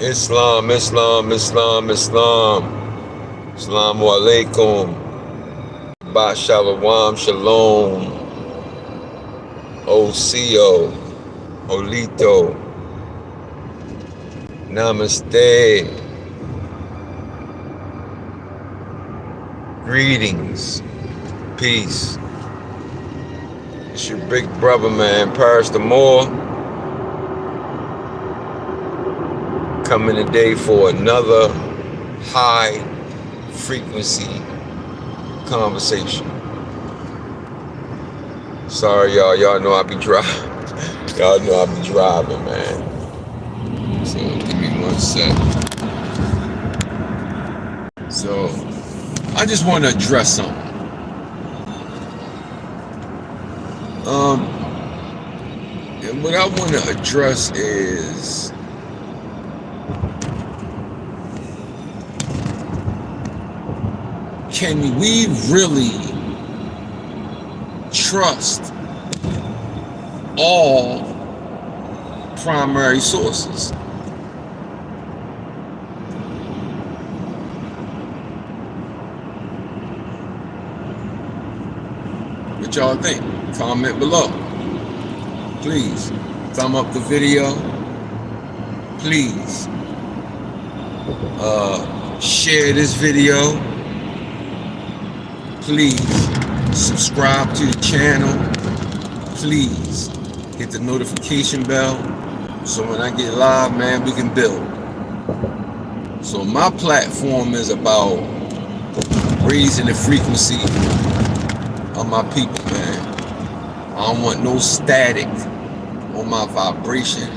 Islam, Islam, Islam, Islam. Assalamu alaikum. Ba Shalom, Shalom. Ocio, Olito. Namaste. Greetings. Peace. It's your big brother, man, Paris the Moore. Coming today for another high frequency conversation. Sorry, y'all. Y'all know I be driving. Y'all know I be driving, man. So give me 1 sec. So I just want to address something. And what I want to address is can we really trust all primary sources? What y'all think? Comment below. Please thumb up the video. Please share this video. Please subscribe to the channel. Please hit the notification bell so when I get live, man, we can build. So my platform is about raising the frequency of my people, man. I don't want no static on my vibration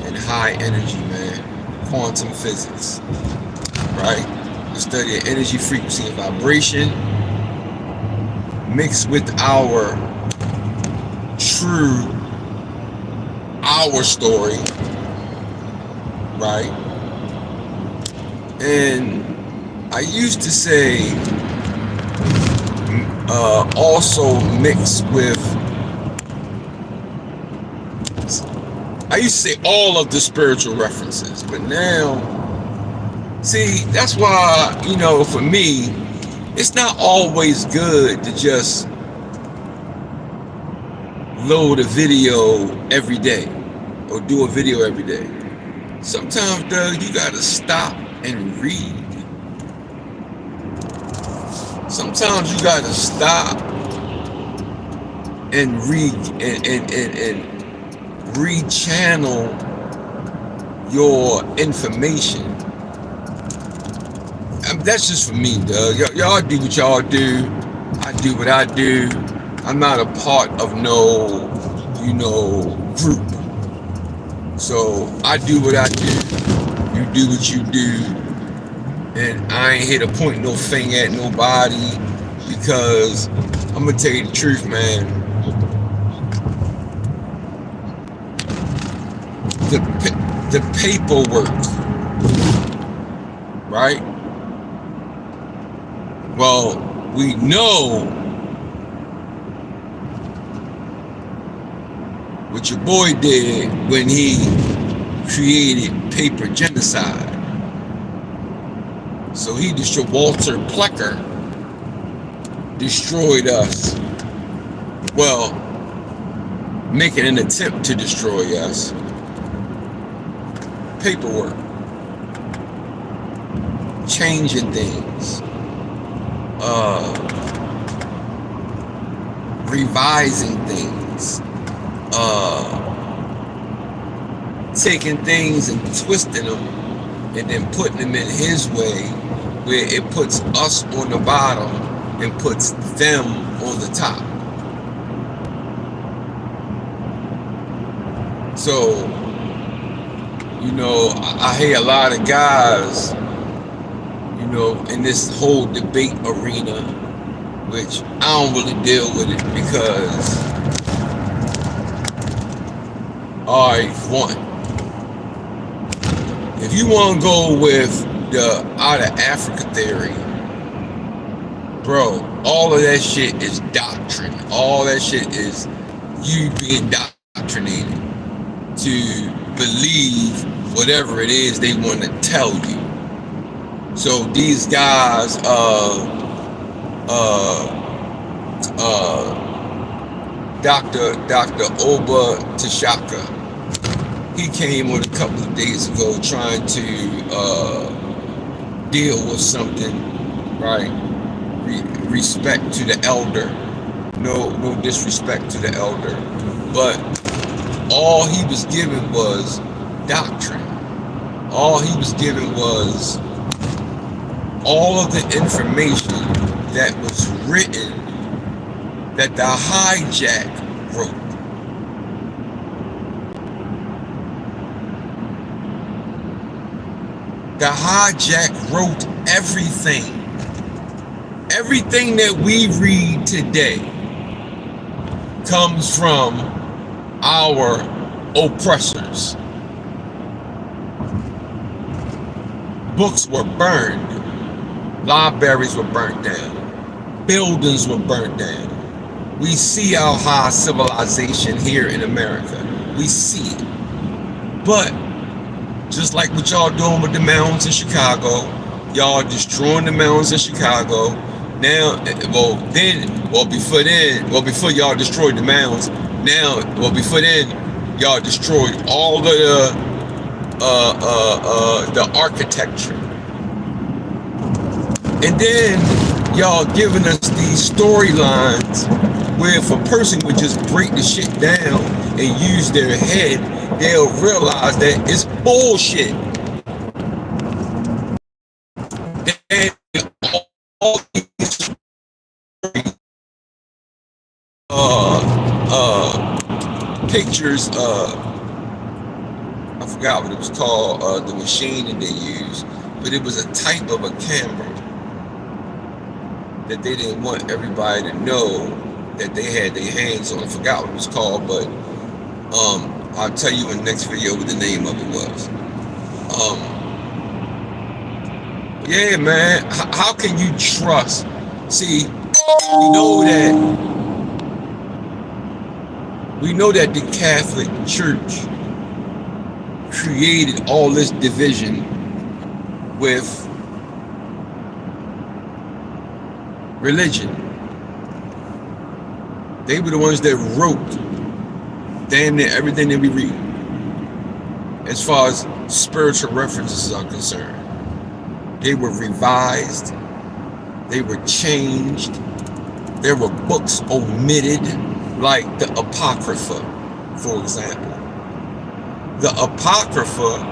and high energy, man. Quantum physics, right? The study of energy, frequency, and vibration mixed with our true, our story, right? And I used to say also mixed with, I used to say all of the spiritual references, but now, see, that's why, you know, for me, it's not always good to just load a video every day or do a video every day. Sometimes, Doug, you gotta stop and read. Sometimes you gotta stop and read and rechannel your information. That's just for me, Doug. Y'all do what y'all do. I do what I do. I'm not a part of no, you know, group. So I do what I do. You do what you do. And I ain't here to point no finger at nobody because I'm gonna tell you the truth, man. The paperwork, right? Well, we know what your boy did when he created paper genocide. So he destroyed, Walter Plecker destroyed us. Well, making an attempt to destroy us. Paperwork. Changing things. Revising things. Taking things and twisting them and then putting them in his way where it puts us on the bottom and puts them on the top. So, you know, I hear a lot of guys, you know, in this whole debate arena, which I don't really deal with it because, all right, one, if you want to go with the out of Africa theory, bro, all of that shit is doctrine. All that shit is you being indoctrinated to believe whatever it is they want to tell you. So these guys, Dr. Oba Tashaka, he came on a couple of days ago trying to deal with something, right? Respect to the elder. No disrespect to the elder. But all he was given was doctrine. All he was given was all of the information that was written that the hijack wrote. The hijack wrote everything. Everything that we read today comes from our oppressors. Books were burned. Libraries were burnt down. Buildings were burnt down. We see our high civilization here in America. We see it. But just like what y'all doing with the mountains in Chicago, y'all destroying the mountains in Chicago. Now, before y'all destroyed the mountains, before then, y'all destroyed all of the architecture. And then y'all giving us these storylines where if a person would just break the shit down and use their head, they'll realize that it's bullshit. And all these pictures, I forgot what it was called, the machine that they used, but it was a type of a camera that they didn't want everybody to know that they had their hands on. I forgot what it was called, but I'll tell you in the next video what the name of it was. Yeah, man, how can you trust? See, we know that the Catholic Church created all this division with religion. They were the ones that wrote damn near everything that we read as far as spiritual references are concerned. They were revised, they were changed, there were books omitted, like the Apocrypha, for example. The Apocrypha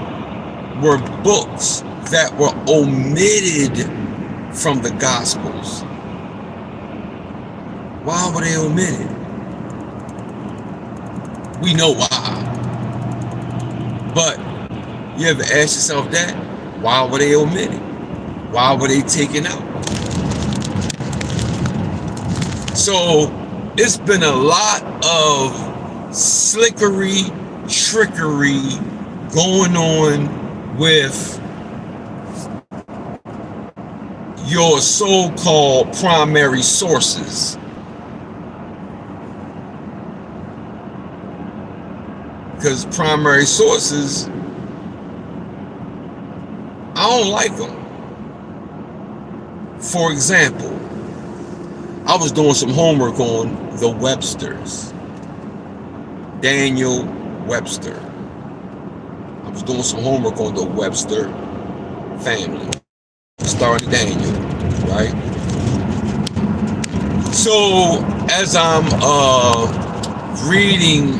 were books that were omitted from the Gospels. Why were they omitted? We know why. But you ever ask yourself that? Why were they omitted? Why were they taken out? So it's been a lot of slickery, trickery going on with your so-called primary sources. Because primary sources, I don't like them. For example, I was doing some homework on the Websters. Daniel Webster. I was doing some homework on the Webster family. Starting Daniel, right? So as I'm reading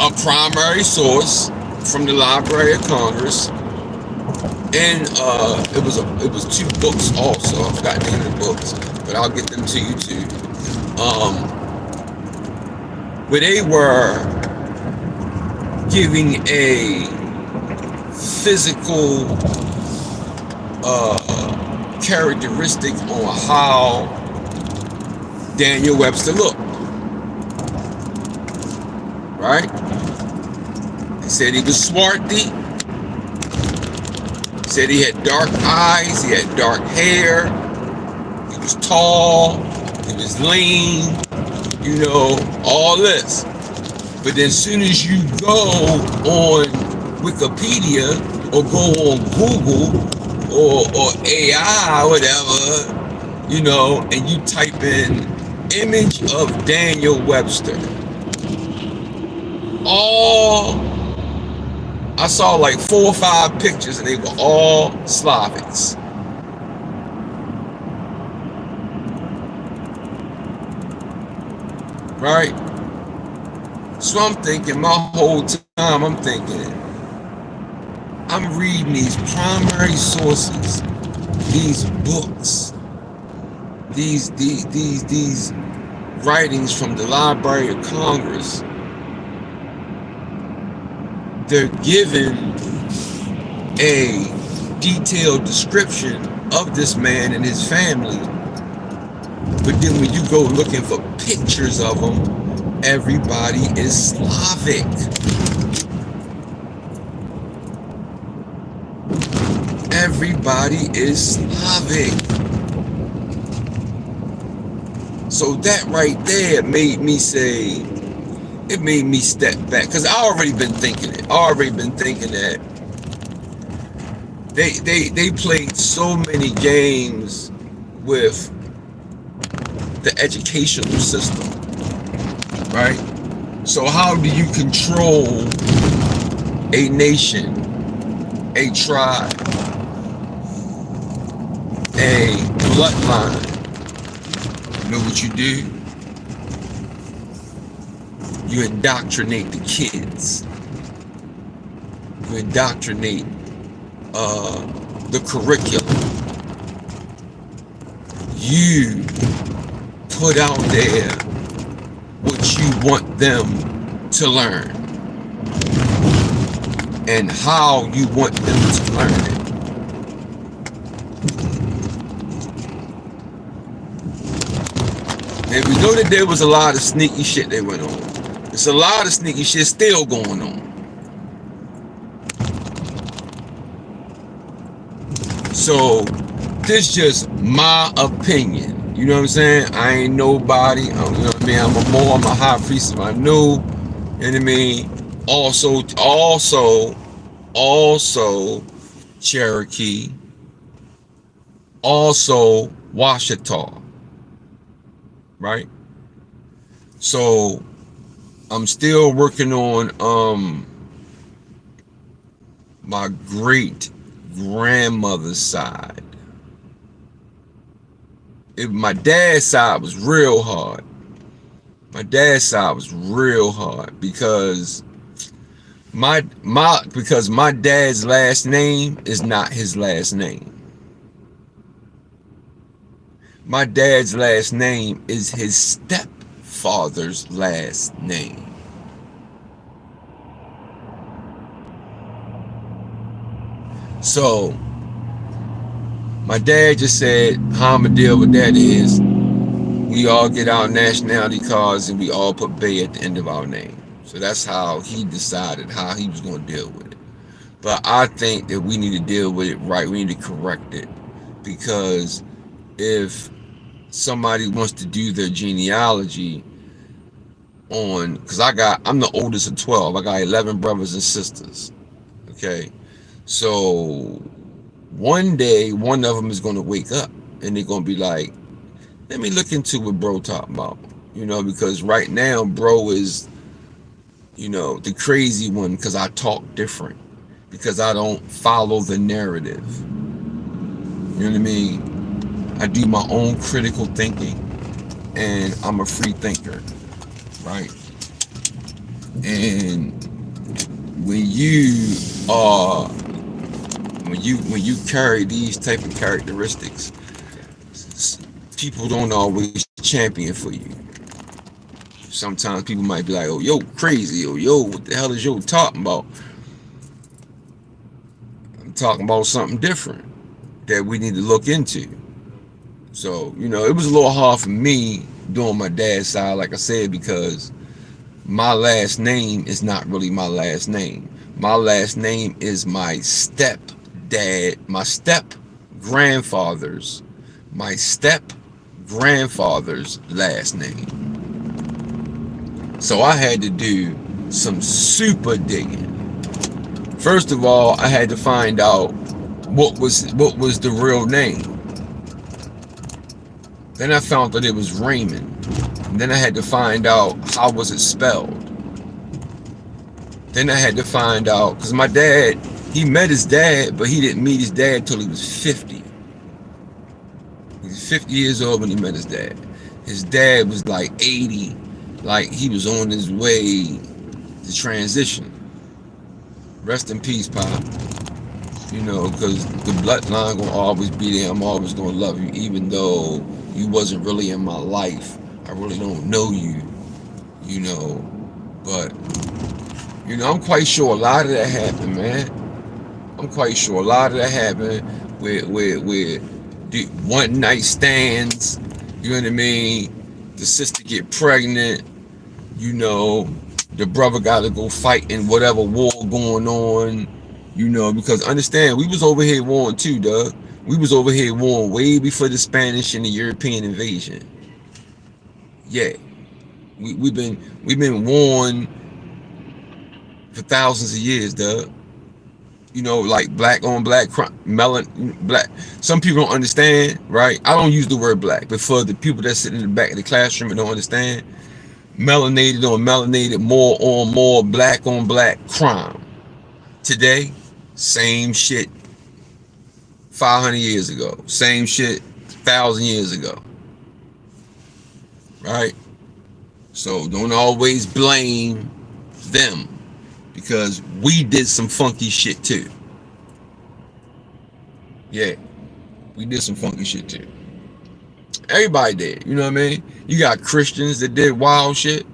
a primary source from the Library of Congress, and it was two books also. I forgot the name of the books, but I'll get them to you too. Where they were giving a physical characteristic on how Daniel Webster looked, right? They said he was swarthy. Said he had dark eyes, he had dark hair, he was tall, he was lean, all this. But then as soon as you go on Wikipedia or go on Google or AI or whatever, you know, and you type in image of Daniel Webster, all I saw like 4 or 5 pictures and they were all Slavics. Right? So I'm thinking, my whole time I'm thinking, I'm reading these primary sources, these books, these writings from the Library of Congress. They're given a detailed description of this man and his family, but then when you go looking for pictures of them, everybody is Slavic. Everybody is Slavic. So that right there made me say, it made me step back, because I already been thinking it. I already been thinking that they played so many games with the educational system, right? So how do you control a nation, a tribe, a bloodline? You know what you do? You indoctrinate the kids. You indoctrinate the curriculum. You put out there what you want them to learn and how you want them to learn it. And we know that there was a lot of sneaky shit that went on. There's a lot of sneaky shit still going on. So this just my opinion. You know what I'm saying? I ain't nobody. You know what I mean? I'm a high priest of my new. You know what I mean? Also Cherokee. Also Washita. Right? So I'm still working on my great grandmother's side. My dad's side was real hard. My dad's side was real hard because my dad's last name is not his last name. My dad's last name is his stepfather's last name. So my dad just said, how I'ma deal with that is we all get our nationality cards and we all put Bay at the end of our name. So that's how he decided how he was going to deal with it. But I think that we need to deal with it right. We need to correct it, because if somebody wants to do their genealogy on, because I'm the oldest of 12. I got 11 brothers and sisters. Okay, so one day one of them is going to wake up and they're going to be like, let me look into what bro talking about, you know, because right now bro is, you know, the crazy one, because I talk different, because I don't follow the narrative. You know what I mean? I do my own critical thinking, and I'm a free thinker, right? And when you carry these type of characteristics, people don't always champion for you. Sometimes people might be like, oh, yo, crazy, or yo, what the hell is yo talking about? I'm talking about something different that we need to look into. So, you know, it was a little hard for me doing my dad's side, like I said, because my last name is not really my last name. My last name is my stepdad, my step-grandfather's last name. So I had to do some super digging. First of all, I had to find out what was the real name. Then I found that it was Raymond. And then I had to find out how was it spelled. Then I had to find out, because my dad, he met his dad, but he didn't meet his dad till he was 50. He was 50 years old when he met his dad. His dad was like 80, like he was on his way to transition. Rest in peace, Pop. You know, because the bloodline gonna always be there. I'm always gonna love you, even though you wasn't really in my life. I really don't know you, you know, but, you know, I'm quite sure a lot of that happened, man. I'm quite sure a lot of that happened with the one night stands, you know what I mean? The sister get pregnant, you know, the brother got to go fight in whatever war going on, you know, because understand, we was over here warring too, Doug. We was over here warring way before the Spanish and the European invasion. Yeah, we've been warned for thousands of years, Doug. You know, like black on black crime, black. Some people don't understand, right? I don't use the word black, but for the people that sit in the back of the classroom and don't understand, melanated on melanated, more on more, black on black crime. Today, same shit 500 years ago, same shit 1,000 years ago. Right? So don't always blame them, because we did some funky shit too. Yeah, we did some funky shit too. Everybody did, you know what I mean? You got Christians that did wild shit.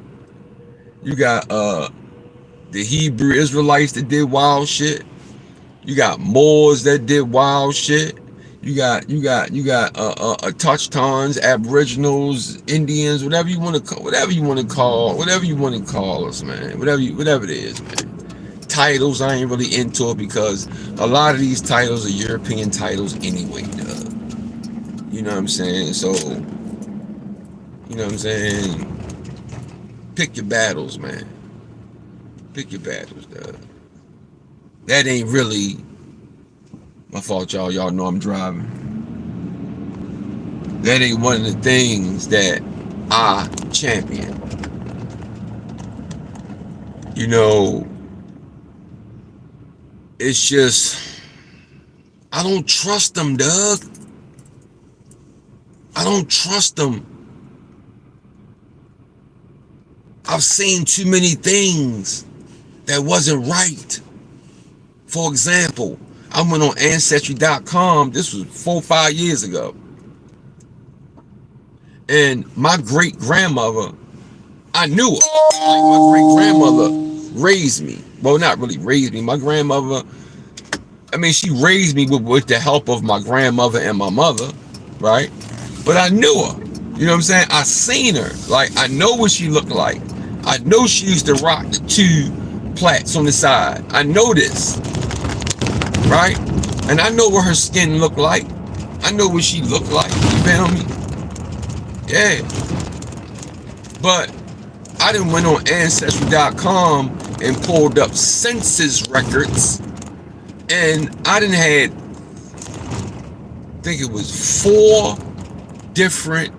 You got the Hebrew Israelites that did wild shit. You got Moors that did wild shit. You got Touch-Tons, Aboriginals, Indians, whatever you want to call us, man. Whatever it is, man. Titles, I ain't really into it, because a lot of these titles are European titles anyway, Doug. You know what I'm saying? So, you know what I'm saying? Pick your battles, man. Pick your battles, Doug. That ain't really my fault, y'all. Y'all know I'm driving. That ain't one of the things that I champion. You know, it's just, I don't trust them, Doug. I don't trust them. I've seen too many things that wasn't right. For example, I went on Ancestry.com, this was 4 or 5 years ago. And my great-grandmother, I knew her. Like, my great-grandmother raised me. Well, not really raised me. My grandmother, I mean, she raised me with the help of my grandmother and my mother, right? But I knew her. You know what I'm saying? I seen her. Like, I know what she looked like. I know she used to rock the 2 plaits on the side. I know this. Right? And I know what her skin looked like. I know what she looked like. You feel me? Yeah. But I done went on Ancestry.com and pulled up census records. And I done had, I think it was 4 different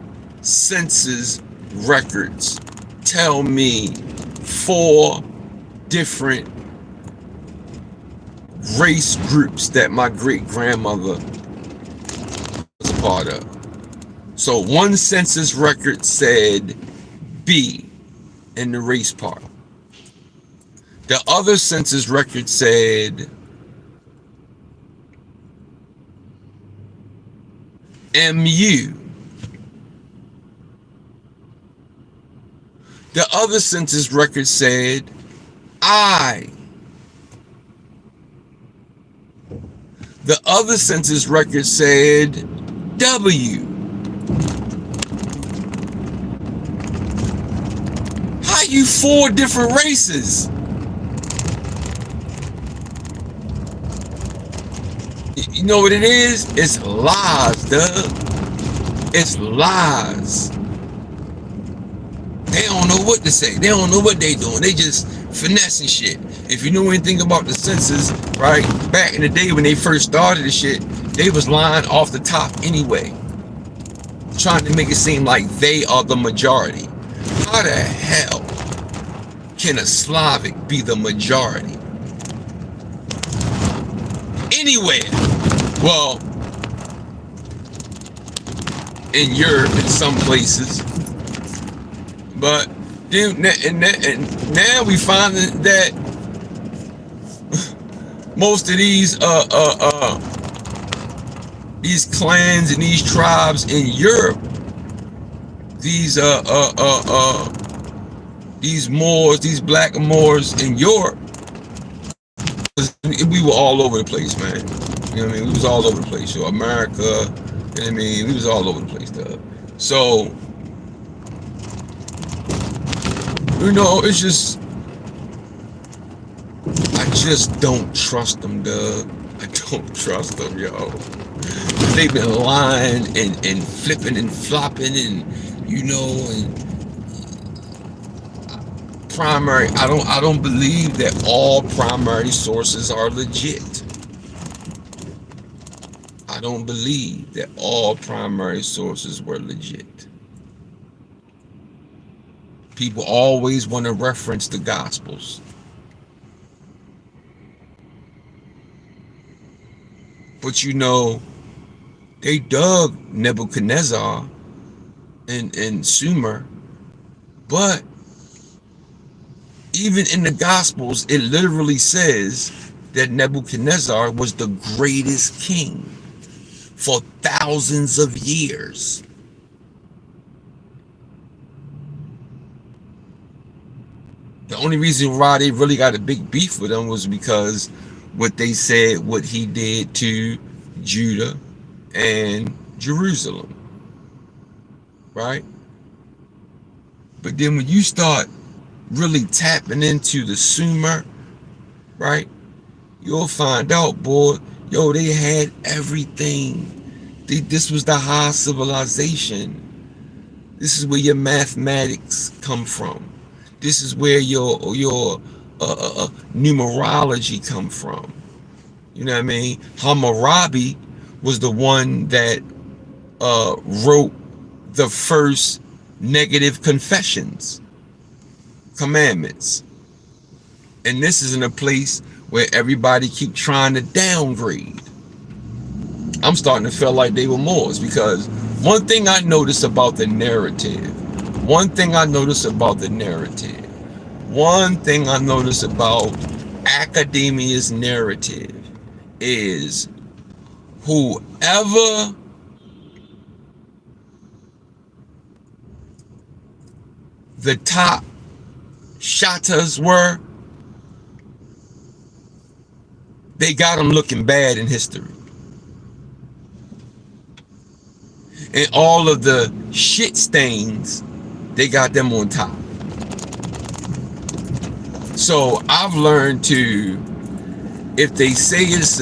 census records tell me 4 different race groups that my great-grandmother was a part of. So one census record said B in the race part. The other census record said MU. The other census record said I. The other census record said W. How you 4 different races? You know what it is? It's lies, duh. It's lies. They don't know what to say. They don't know what they doing. They just finessing shit. If you know anything about the census, right, back in the day when they first started the shit, they was lying off the top anyway, trying to make it seem like they are the majority. How the hell can a Slavic be the majority? Anywhere. Well, in Europe in some places. But then, and now we find that most of these clans and these tribes in Europe, these Moors, these black Moors in Europe, we were all over the place, man. You know what I mean? We was all over the place. So America, you know what I mean? We was all over the place, dog. So, you know, it's just, I just don't trust them, dog. I don't trust them, yo. They've been lying and flipping and flopping and, you know, and primary, I don't believe that all primary sources are legit. I don't believe that all primary sources were legit. People always want to reference the Gospels. But you know, they dug Nebuchadnezzar and Sumer, but even in the Gospels, it literally says that Nebuchadnezzar was the greatest king for thousands of years. The only reason why they really got a big beef with him was because what they said, what he did to Judah and Jerusalem, right? But then when you start really tapping into the Sumer, right, you'll find out, boy, yo, they had everything. This was the high civilization. This is where your mathematics come from. This is where your numerology come from. You know what I mean? Hammurabi was the one that wrote the first negative confessions, commandments. And this is in a place where everybody keep trying to downgrade. I'm starting to feel like they were Moors, because one thing I noticed about the narrative, one thing I noticed about academia's narrative is whoever the top shatas were, they got them looking bad in history. And all of the shit stains, they got them on top. So I've learned to, if they say it's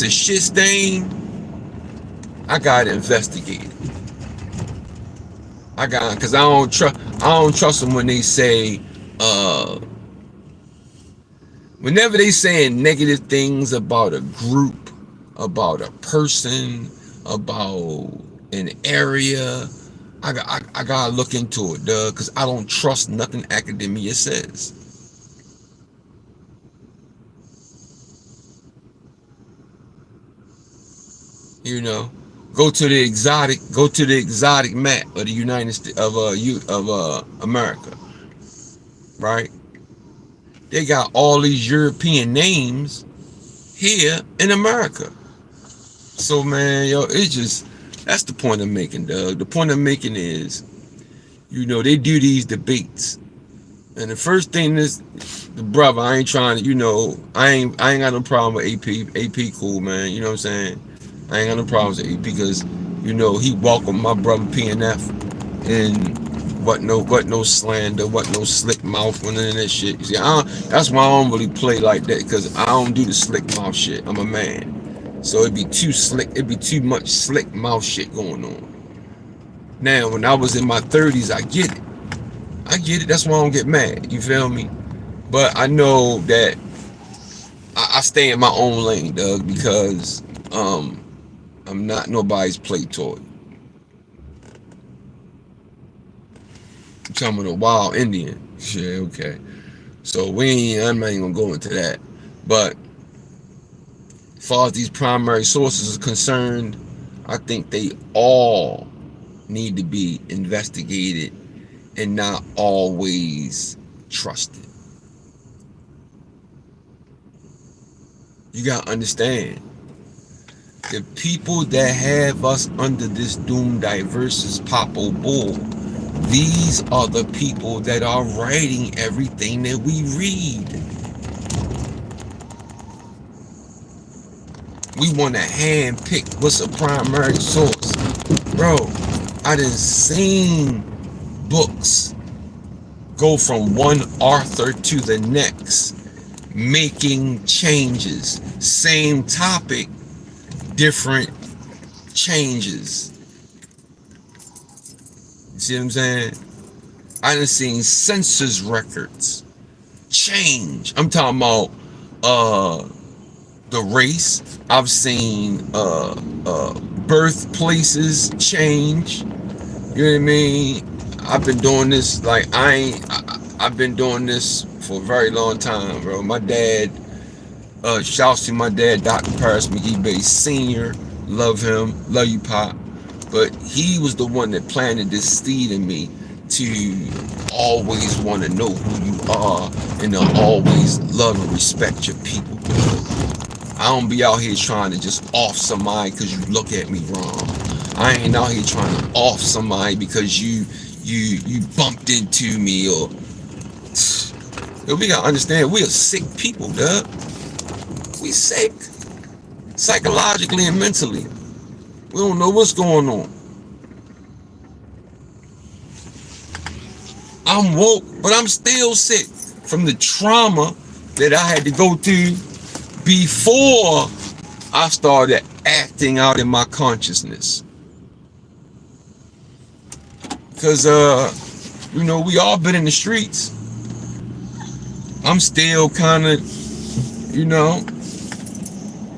a shit stain, I gotta investigate it. Because I don't trust them when they say, whenever they saying negative things about a group, about a person, about an area, I gotta look into it, duh, because I don't trust nothing academia says. You know, go to the exotic map of the United States of America, right? They got all these European names here in America. So man, yo, it's just, that's the point I'm making, Doug. The point I'm making is, you know, they do these debates, and the first thing is, the brother, I ain't trying to, you know, I ain't got no problem with AP. AP cool, man. You know what I'm saying? I ain't got no problems with AP because, you know, he welcomed my brother PNF, and what no slander, what no slick mouth, none of that shit. You see, that's why I don't really play like that, because I don't do the slick mouth shit. I'm a man, so it'd be too slick. It'd be too much slick mouth shit going on. Now, when I was in my 30s, I get it. That's why I don't get mad. You feel me? But I know that I stay in my own lane, Doug, because I'm not nobody's play toy. I'm talking about a wild Indian. Yeah, okay. So I'm not even gonna go into that. But as far as these primary sources are concerned, I think they all need to be investigated and not always trusted. You gotta understand, the people that have us under this doom diversus popo bull, these are the people that are writing everything that we read. We want to hand pick what's a primary source. Bro, I done seen books go from one author to the next, making changes. Same topic, different changes. You see what I'm saying? I done seen census records change. I'm talking about the race. I've seen birthplaces change. You know what I mean? I've been doing this I've been doing this for a very long time, bro. My dad, shouts to my dad, Dr. Paris McGee Bates Sr. Love him, love you, Pop. But he was the one that planted this seed in me to always want to know who you are and to always love and respect your people. I don't be out here trying to just off somebody because you look at me wrong. I ain't out here trying to off somebody because you bumped into me or. We gotta understand, we are sick people, duh. We sick, psychologically and mentally. We don't know what's going on. I'm woke, but I'm still sick from the trauma that I had to go through before I started acting out in my consciousness. Because, we all been in the streets. I'm still kind of,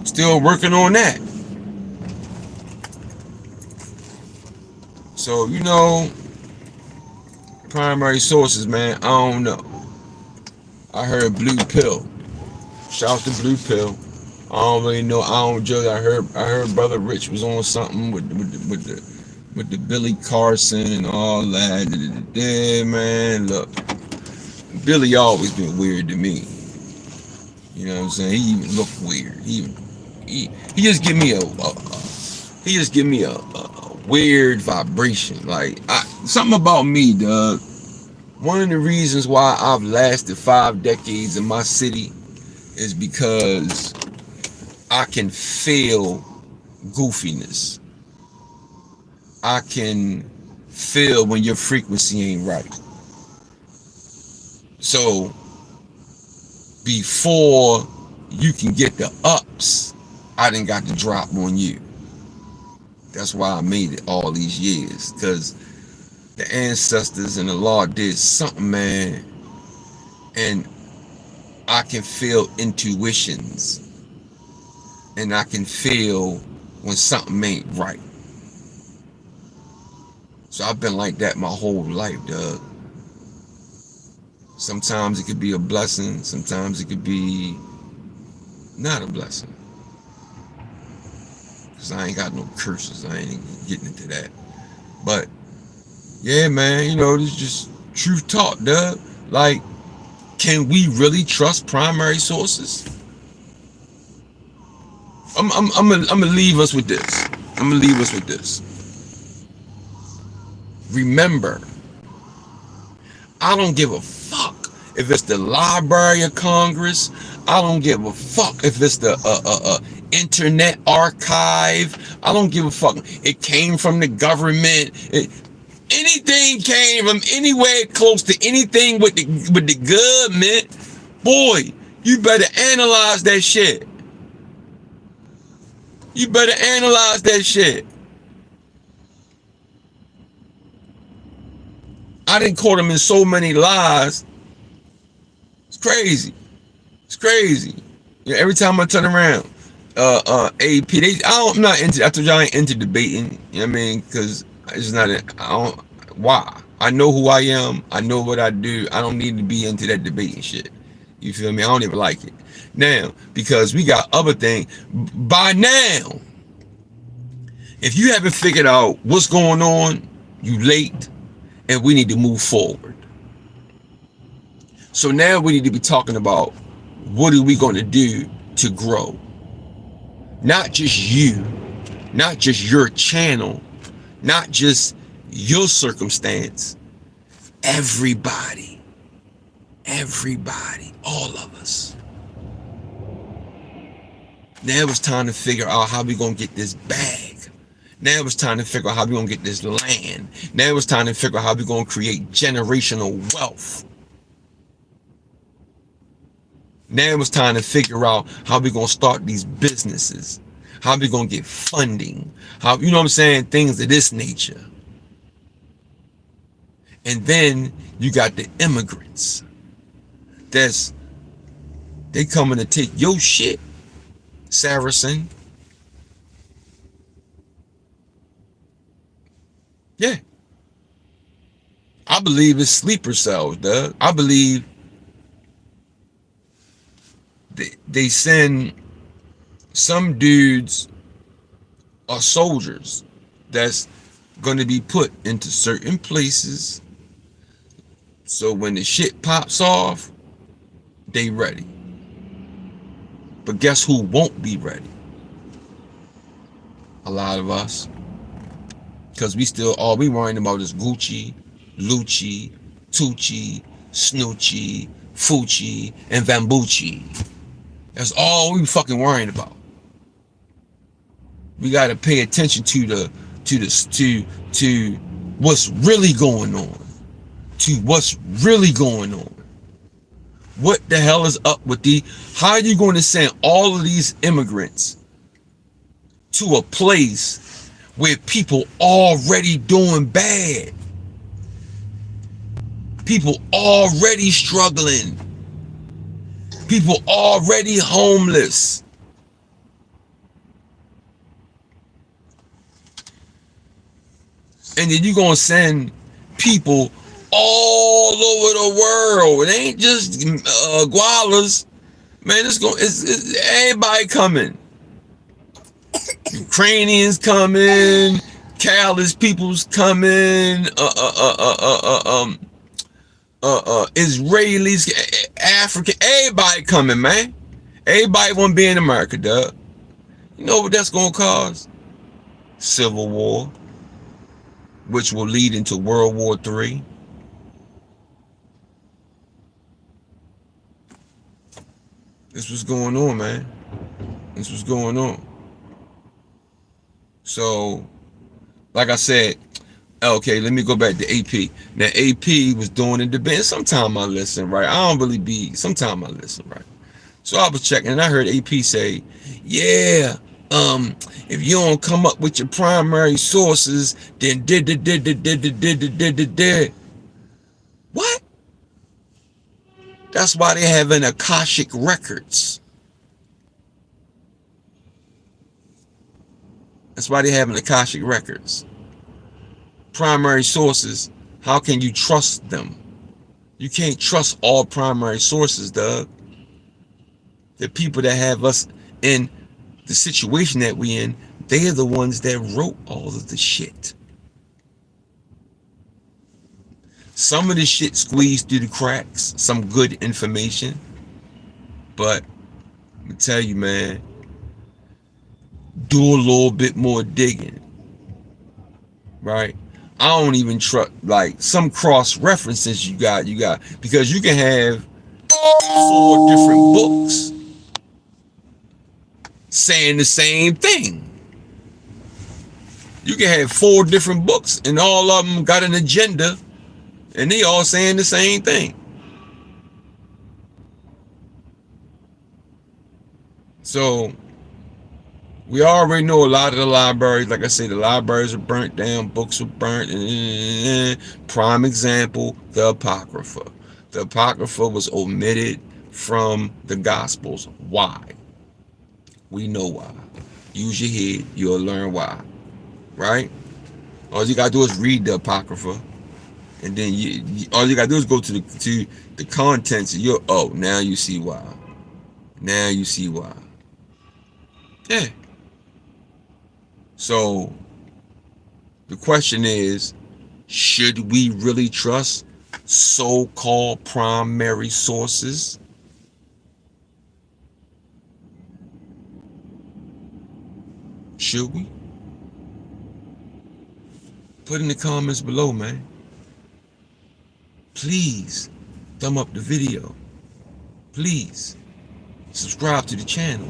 still working on that. So, primary sources, man, I don't know. I heard Blue Pill. Shout out to Blue Pill. I don't really know. I don't judge. I heard Brother Rich was on something with the Billy Carson and all that. Yeah, man, look, Billy always been weird to me. You know what I'm saying? He even look weird. He just give me a weird vibration. Like something about me, Doug. One of the reasons why I've lasted 5 decades in my city is because I can feel goofiness. I can feel when your frequency ain't right. So before you can get the ups, I done got the drop on you. That's why I made it all these years, because the ancestors and the law did something, man, and I can feel intuitions, and I can feel when something ain't right. So I've been like that my whole life, Doug. Sometimes it could be a blessing, sometimes it could be not a blessing. Because I ain't got no curses, I ain't getting into that. But yeah, man, this is just truth talk, Doug. Like, can we really trust primary sources? I'm gonna leave us with this. Remember, I don't give a fuck if it's the Library of Congress. I don't give a fuck if it's the Internet Archive. I don't give a fuck. It came from the government. Anything came from anywhere close to anything with the government, boy, you better analyze that shit. You better analyze that shit. I done caught them in so many lies It's crazy. It's crazy. Yeah, every time I turn around, AP, I'm not into. I told y'all I ain't into debating. You know what I mean? Because it's not. I don't. Why? I know who I am. I know what I do. I don't need to be into that debating shit. You feel me? I don't even like it. Now, because we got other things. By now, if you haven't figured out what's going on, you late, and we need to move forward. So now we need to be talking about what are we going to do to grow? Not just you, not just your channel, not just your circumstance. Everybody, all of us. Now it's time to figure out how we're going to get this bag. Now it's time to figure out how we're going to get this land. Now it's time to figure out how we're going to create generational wealth. Now it's time to figure out how we're going to start these businesses. How we're going to get funding. How, you know what I'm saying? Things of this nature. And then you got the immigrants. They coming to take your shit, Saracen. Yeah. I believe it's sleeper cells, Doug. I believe they send some dudes or soldiers that's going to be put into certain places. So when the shit pops off, they ready. But guess who won't be ready? A lot of us. Because we still, all we worrying about is Gucci, Lucci, Tucci, Snoochie, Fucci, and Vambucci. That's all we fucking worrying about. We got to pay attention to what's really going on. To what's really going on. What the hell is up with how are you going to send all of these immigrants to a place where people already doing bad? People already struggling. People already homeless. And then you're going to send people all over the world. It ain't just Gualas. Man, it's everybody coming. Ukrainians coming, callous people's coming, Israelis, African, everybody coming, man. Everybody want to be in America, dog. You know what that's gonna cause? Civil war, which will lead into World War III. This was going on, man. This was going on. So, like I said, okay, let me go back to AP. Now, AP was doing a debate. Sometimes I listen, right? I don't really be, sometimes I listen, right? So I was checking, and I heard AP say, yeah, if you don't come up with your primary sources, then what? That's why they have an Akashic Records. That's why they have an Akashic Records. Primary sources, how can you trust them? You can't trust all primary sources, Doug. The people that have us in the situation that we in, they are the ones that wrote all of the shit. Some of the shit squeezed through the cracks, some good information. But let me tell you, man, do a little bit more digging, right? I don't even trust, like, some cross references you got, because you can have 4 different books saying the same thing. You can have 4 different books and all of them got an agenda and they all saying the same thing. So we already know a lot of the libraries, like I said, the libraries are burnt down, books are burnt. Prime example, the Apocrypha. The Apocrypha was omitted from the Gospels. Why? We know why. Use your head, you'll learn why. Right? All you gotta do is read the Apocrypha, and then all you gotta do is go to the contents of your. Oh, now you see why. Now you see why. Yeah. So the question is, should we really trust so-called primary sources? Should we? Put in the comments below, man. Please thumb up the video. Please subscribe to the channel.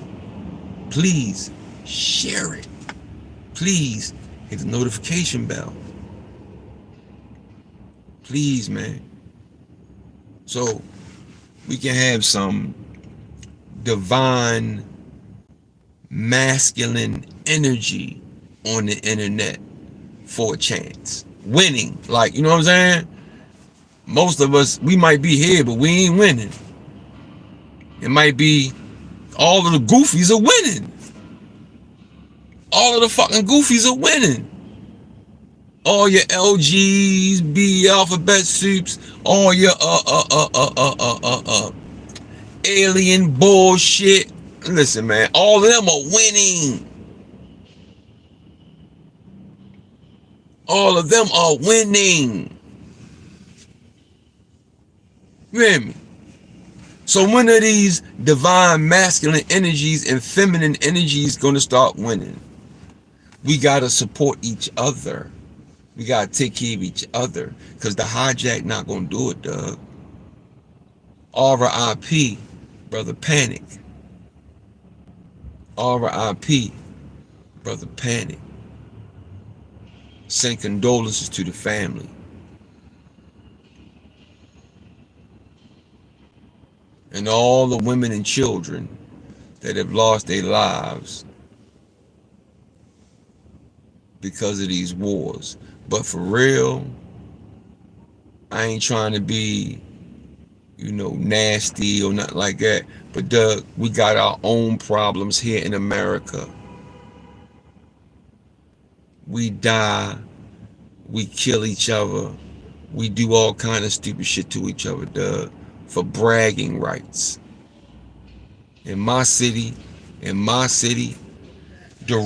Please share it. Please hit the notification bell. Please, man. So we can have some divine masculine energy on the internet for a chance. Winning. Like, you know what I'm saying? Most of us, we might be here, but we ain't winning. It might be all of the goofies are winning. All of the fucking goofies are winning. All your LGs, B alphabet soups, all your alien bullshit. Listen, man, all of them are winning. All of them are winning. You hear me? So when are these divine masculine energies and feminine energies going to start winning? We got to support each other. We got to take care of each other, because the hijack not going to do it, Doug. R.I.P. Brother Panic. R.I.P. Brother Panic. Send condolences to the family. And all the women and children that have lost their lives because of these wars. But for real, I ain't trying to be, you know, nasty or nothing like that. But Doug, we got our own problems here in America. We die, we kill each other, we do all kind of stupid shit to each other, Doug, for bragging rights. In my city, the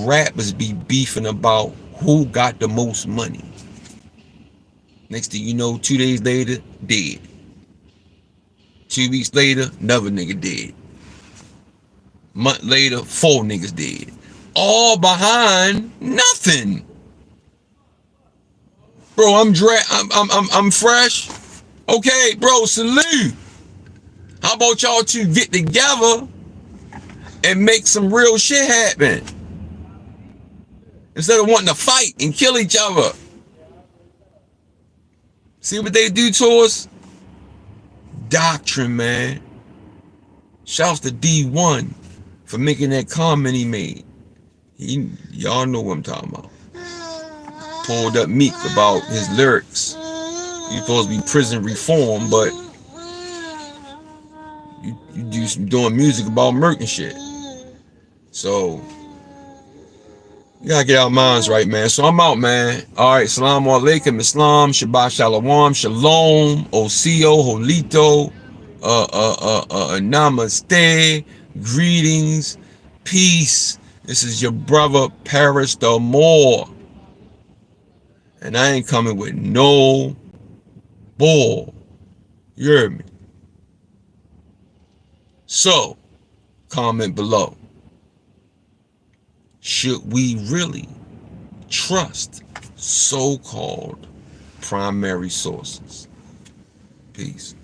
rappers be beefing about who got the most money. Next thing you know, 2 days later, dead. 2 weeks later, another nigga dead. Month later, 4 niggas dead. All behind nothing. Bro, I'm fresh. Okay, bro, salute. How about y'all two get together and make some real shit happen, instead of wanting to fight and kill each other? See what they do to us? Doctrine, man. Shouts to D1 for making that comment he made. Y'all know what I'm talking about. Pulled up Meek about his lyrics. You're supposed to be prison reform, but you do some doing music about murk and shit. So we gotta get our minds right, man. So I'm out, man. All right, Salaam Alaikum, Islam, Shabbat Shalom, Shalom, Osio, Holito, Namaste, greetings, peace. This is your brother Paris the Moor, and I ain't coming with no bull. You heard me? So, comment below. Should we really trust so-called primary sources? Peace.